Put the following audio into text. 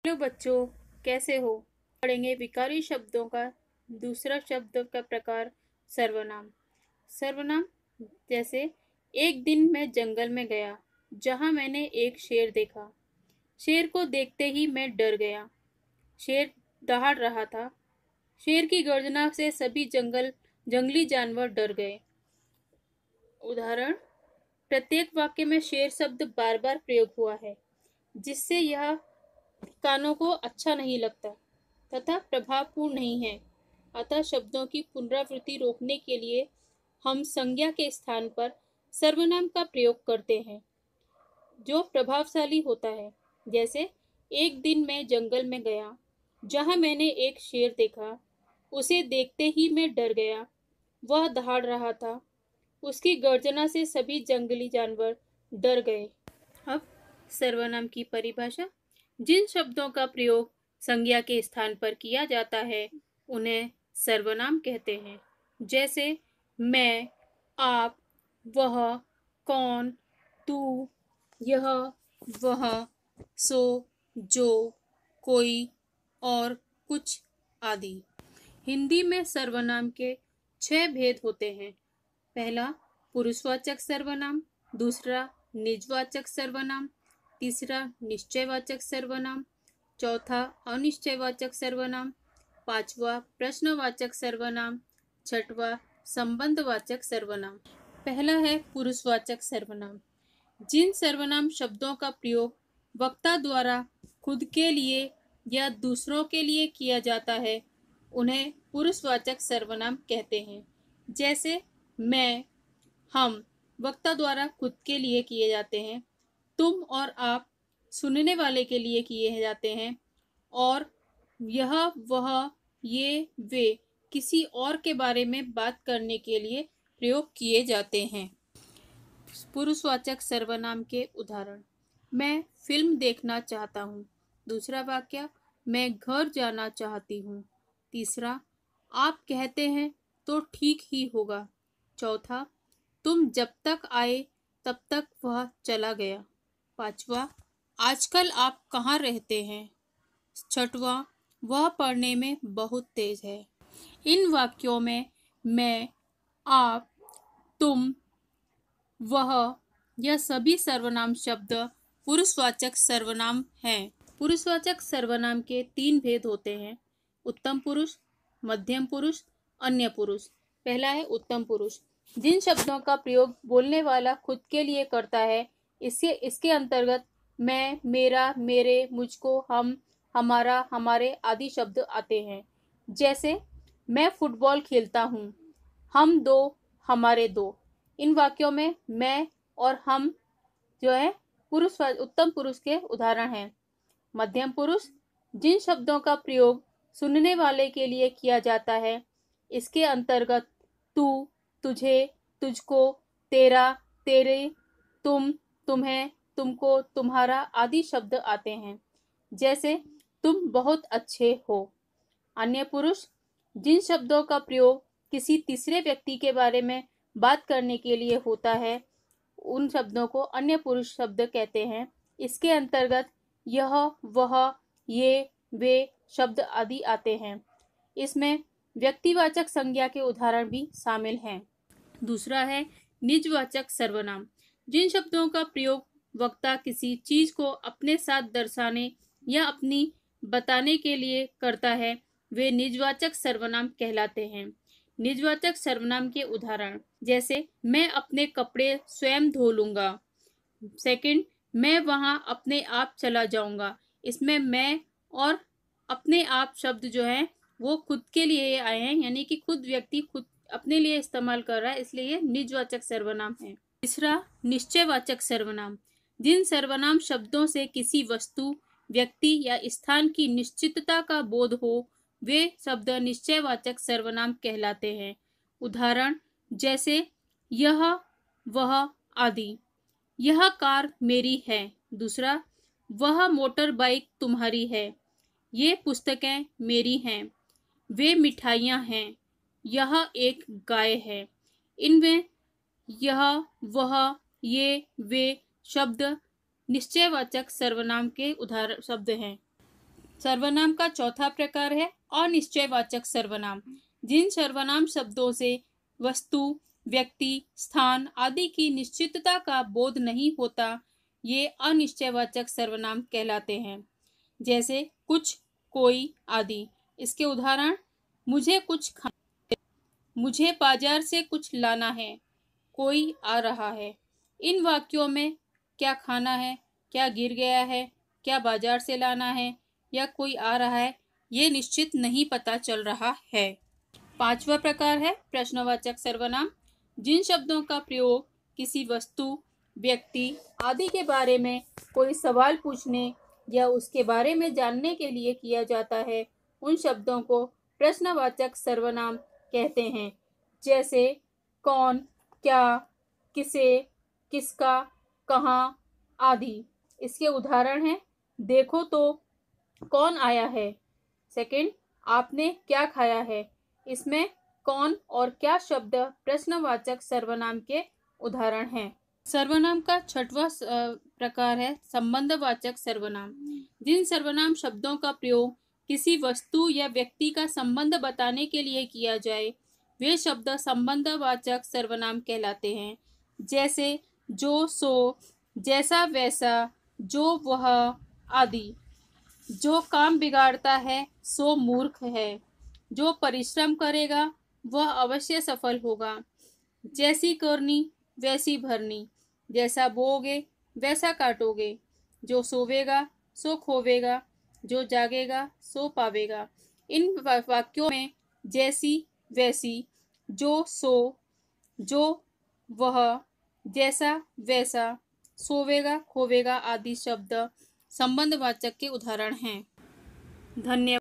Hello बच्चों, कैसे हो? पढ़ेंगे विकारी शब्दों का दूसरा शब्द का प्रकार सर्वनाम। सर्वनाम जैसे एक दिन मैं जंगल में गया जहां मैंने एक शेर देखा। शेर को देखते ही मैं डर गया। शेर दहाड़ रहा था। शेर की गर्जना से सभी जंगली जानवर डर गए। उदाहरण, प्रत्येक वाक्य में शेर शब्द बार बार प्रयोग हुआ है, जिससे यह कानों को अच्छा नहीं लगता तथा प्रभावपूर्ण नहीं है। अतः शब्दों की पुनरावृत्ति रोकने के लिए हम संज्ञा के स्थान पर सर्वनाम का प्रयोग करते हैं, जो प्रभावशाली होता है। जैसे, एक दिन मैं जंगल में गया जहां मैंने एक शेर देखा। उसे देखते ही मैं डर गया। वह दहाड़ रहा था। उसकी गर्जना से सभी जंगली जानवर डर गए। अब सर्वनाम की परिभाषा। जिन शब्दों का प्रयोग संज्ञा के स्थान पर किया जाता है उन्हें सर्वनाम कहते हैं। जैसे मैं, आप, वह, कौन, तू, यह, वह, सो, जो, कोई और कुछ आदि। हिंदी में सर्वनाम के 6 भेद होते हैं। पहला, पुरुषवाचक सर्वनाम। दूसरा, निजवाचक सर्वनाम। तीसरा, निश्चयवाचक सर्वनाम। चौथा, अनिश्चयवाचक सर्वनाम। पांचवा, प्रश्नवाचक सर्वनाम। छठवा, संबंधवाचक सर्वनाम। पहला है पुरुषवाचक सर्वनाम। जिन सर्वनाम शब्दों का प्रयोग वक्ता द्वारा खुद के लिए या दूसरों के लिए किया जाता है उन्हें पुरुषवाचक सर्वनाम कहते हैं। जैसे मैं, हम वक्ता द्वारा खुद के लिए किए जाते हैं। तुम और आप सुनने वाले के लिए किए जाते हैं। और यह, वह, ये, वे किसी और के बारे में बात करने के लिए प्रयोग किए जाते हैं। पुरुषवाचक सर्वनाम के उदाहरण, मैं फिल्म देखना चाहता हूँ। दूसरा वाक्य, मैं घर जाना चाहती हूँ। तीसरा, आप कहते हैं तो ठीक ही होगा। चौथा, तुम जब तक आए तब तक वह चला गया। पांचवा, आजकल आप कहाँ रहते हैं। छठवां, वह पढ़ने में बहुत तेज है। इन वाक्यों में मैं, आप, तुम, वह, यह सभी सर्वनाम शब्द पुरुषवाचक सर्वनाम हैं। पुरुषवाचक सर्वनाम के 3 भेद होते हैं: उत्तम पुरुष, मध्यम पुरुष, अन्य पुरुष। पहला है उत्तम पुरुष। जिन शब्दों का प्रयोग बोलने वाला खुद के लिए करता है इसके अंतर्गत मैं, मेरा, मेरे, मुझको, हम, हमारा, हमारे आदि शब्द आते हैं। जैसे मैं फुटबॉल खेलता हूँ। हम दो, हमारे दो। इन वाक्यों में मैं और हम जो है उत्तम पुरुष के उदाहरण हैं। मध्यम पुरुष, जिन शब्दों का प्रयोग सुनने वाले के लिए किया जाता है इसके अंतर्गत तू, तुझे, तुझको, तेरा, तेरे, तुम, तुम्हें, तुमको, तुम्हारा आदि शब्द आते हैं। जैसे तुम बहुत अच्छे हो। अन्य पुरुष, जिन शब्दों का प्रयोग किसी तीसरे व्यक्ति के बारे में बात करने के लिए होता है उन शब्दों को अन्य पुरुष शब्द कहते हैं। इसके अंतर्गत यह, वह, ये, वे शब्द आदि आते हैं। इसमें व्यक्तिवाचक संज्ञा के उदाहरण भी शामिल हैं। दूसरा है निजवाचक सर्वनाम। जिन शब्दों का प्रयोग वक्ता किसी चीज को अपने साथ दर्शाने या अपनी बताने के लिए करता है वे निजवाचक सर्वनाम कहलाते हैं। निजवाचक सर्वनाम के उदाहरण, जैसे मैं अपने कपड़े स्वयं धो लूंगा। सेकंड, मैं वहां अपने आप चला जाऊंगा। इसमें मैं और अपने आप शब्द जो है वो खुद के लिए आए हैं, यानी कि खुद व्यक्ति खुद अपने लिए इस्तेमाल कर रहा है, इसलिए ये निजवाचक सर्वनाम है। तीसरा, निश्चयवाचक सर्वनाम। जिन सर्वनाम शब्दों से किसी वस्तु, व्यक्ति या स्थान की निश्चितता का बोध हो वे शब्द निश्चयवाचक सर्वनाम कहलाते हैं। उदाहरण, जैसे यह, वह आदि। यह कार मेरी है। दूसरा, वह मोटर बाइक तुम्हारी है। ये पुस्तकें मेरी हैं। वे मिठाइयाँ हैं। यह एक गाय है। इनमें यह, वह, ये, वे शब्द निश्चयवाचक सर्वनाम के उदाहरण शब्द हैं। सर्वनाम का चौथा प्रकार है अनिश्चयवाचक सर्वनाम। जिन सर्वनाम शब्दों से वस्तु, व्यक्ति, स्थान आदि की निश्चितता का बोध नहीं होता, ये अनिश्चयवाचक सर्वनाम कहलाते हैं। जैसे कुछ, कोई आदि। इसके उदाहरण मुझे कुछ खाना, मुझे बाजार से कुछ लाना है, कोई आ रहा है। इन वाक्यों में क्या खाना है, क्या गिर गया है, क्या बाजार से लाना है या कोई आ रहा है, ये निश्चित नहीं पता चल रहा है। पांचवा प्रकार है प्रश्नवाचक सर्वनाम। जिन शब्दों का प्रयोग किसी वस्तु, व्यक्ति आदि के बारे में कोई सवाल पूछने या उसके बारे में जानने के लिए किया जाता है, उन शब्दों को प्रश्नवाचक सर्वनाम कहते हैं। जैसे कौन, क्या, किसे, किसका, कहाँ आदि। इसके उदाहरण हैं देखो तो कौन आया है। सेकंड, आपने क्या खाया है। इसमें कौन और क्या शब्द प्रश्नवाचक सर्वनाम के उदाहरण हैं। सर्वनाम का छठवां प्रकार है संबंधवाचक सर्वनाम। जिन सर्वनाम शब्दों का प्रयोग किसी वस्तु या व्यक्ति का संबंध बताने के लिए किया जाए, वे शब्द संबंधवाचक सर्वनाम कहलाते हैं। जैसे जो, सो, जैसा, वैसा, जो, वह आदि। जो काम बिगाड़ता है सो मूर्ख है। जो परिश्रम करेगा वह अवश्य सफल होगा। जैसी करनी वैसी भरनी। जैसा बोओगे वैसा काटोगे। जो सोवेगा सो खोवेगा। जो जागेगा सो पावेगा। इन वाक्यों में जैसी, वैसी, जो, सो, जो, वह, जैसा, वैसा, सोवेगा, खोवेगा आदि शब्द संबंधवाचक के उदाहरण हैं। धन्यवाद।